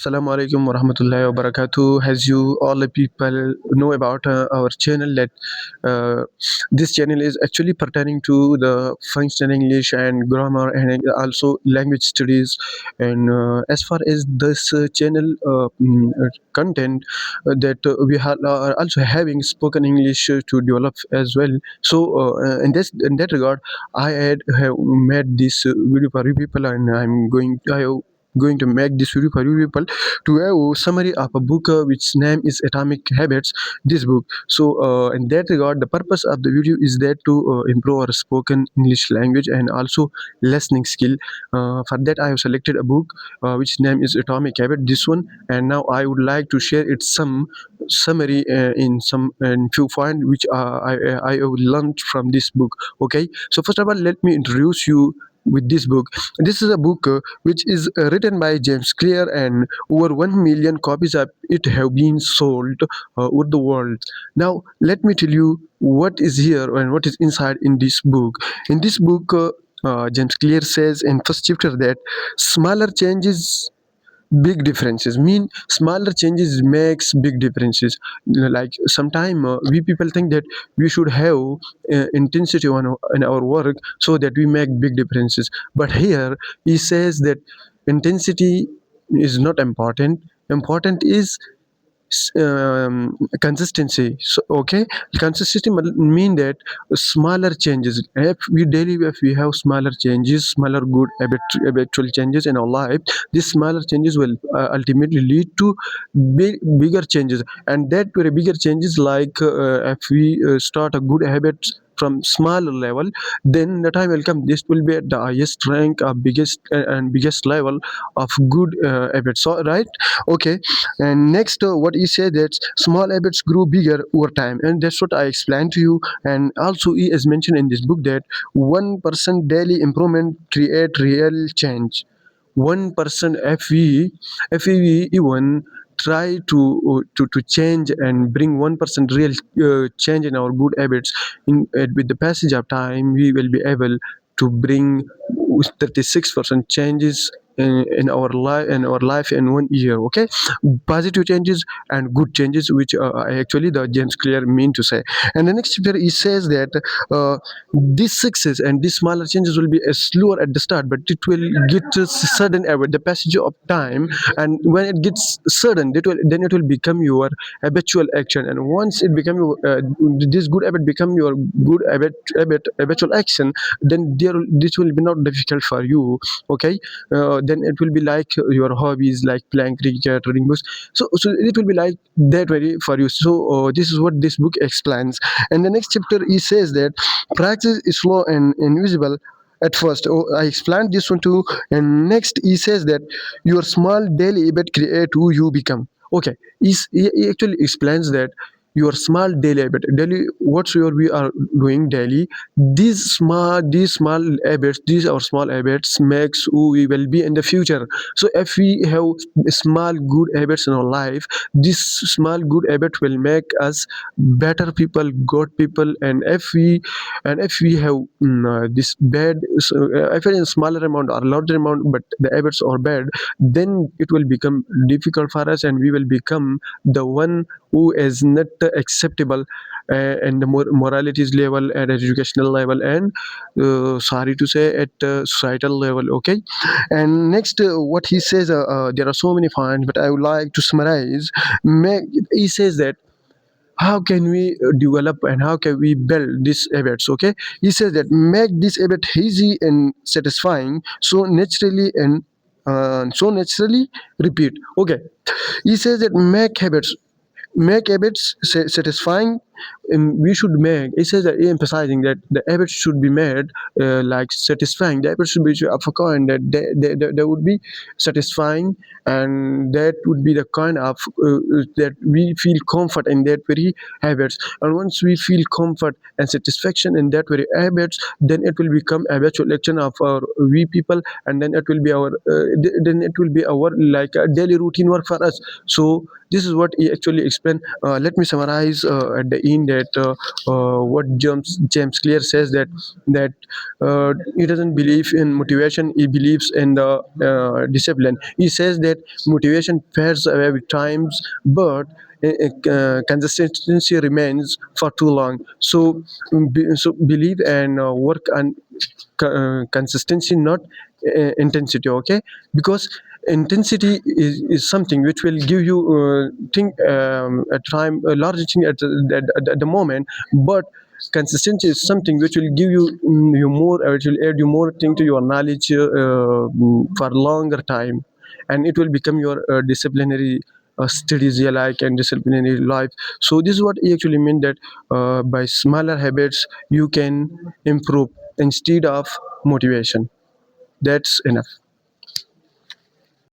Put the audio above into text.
Assalamu alaikum wa rahmatullahi wa barakatuh. As you all the people know about our channel, that uh, this channel is actually pertaining to the functional English and grammar and also language studies. And as far as this channel content, that we are also having spoken English to develop as well. So in that regard, I have made this video for you people, and I have going to make this video for you people to have a summary of a book which name is Atomic Habits. This book. So in that regard, the purpose of the video is that to improve our spoken English language and also listening skill. For that, I have selected a book which name is Atomic Habit. This one, and now I would like to share its some summary in few points which I have learned from this book. Okay, so first of all, let me introduce you with this book. This is a book which is written by James Clear, and over 1 million copies of it have been sold over the world. Now, let me tell you what is here and what is inside in this book. In this book, James Clear says in first chapter that smaller changes big differences, mean smaller changes makes big differences. Like sometime we people think that we should have intensity in our work so that we make big differences, but here he says that intensity is not important. Important is consistency. So okay, consistency mean that smaller changes, if we have smaller changes, smaller good habitual changes in our life, these smaller changes will ultimately lead to bigger changes, and that very bigger changes, like if we start a good habit from smaller level, then the time will come this will be at the highest rank of biggest and biggest level of good habits. So right, okay. And next, what he said that small habits grow bigger over time, and that's what I explained to you. And also, he has mentioned in this book that 1% daily improvement create real change. 1%, if we even try to change and bring 1% real change in our good habits, with the passage of time we will be able to bring 36% changes in our life in 1 year. Okay, positive changes and good changes, which actually the James Clear mean to say. And the next chapter he says that this success and these smaller changes will be slower at the start, but it will get sudden with the passage of time. And when it gets sudden, then it will become your habitual action. And once it become your this good habit become your good habitual action, then this will be not difficult for you. Okay, then it will be like your hobbies, like playing cricket, reading books. So it will be like that very for you. So this is what this book explains. And the next chapter he says that practice is slow and invisible at first. Oh, I explained this one too. And next he says that your small daily habit create who you become. Okay, he actually explains that your small daily habit, daily whatsoever we are doing daily, these small habits, these are small habits makes who we will be in the future. So if we have small good habits in our life, this small good habit will make us better people, good people. And if we have this bad, if it is smaller amount or larger amount, but the habits are bad, then it will become difficult for us, and we will become the one who is not acceptable and the moralities level and educational level, and sorry to say at societal level. Okay, and next, what he says, there are so many points, but I would like to summarize. He says that how can we develop and how can we build these habits. Okay, he says that make this habit easy and satisfying, so naturally repeat. Okay, he says that make habits satisfying, and we should make, it says that emphasizing that the habits should be made like satisfying. The habits should be of a kind that they would be satisfying, and that would be the kind of that we feel comfort in that very habits. And once we feel comfort and satisfaction in that very habits, then it will become habitual action of our we people, and then it will be our then it will be our like a daily routine work for us. So this is what he actually explained. Let me summarize at the mean that what James Clear says, that he doesn't believe in motivation, he believes in the discipline. He says that motivation fades away with times, but consistency remains for too long. So, so believe and work on consistency, not intensity. Okay, because intensity is something which will give you thing a time a large thing at the moment, but consistency is something which will give you you more, it will add you more thing to your knowledge for longer time, and it will become your disciplinary studies you like and disciplinary life. So this is what he actually meant, that by smaller habits you can improve instead of motivation. That's enough.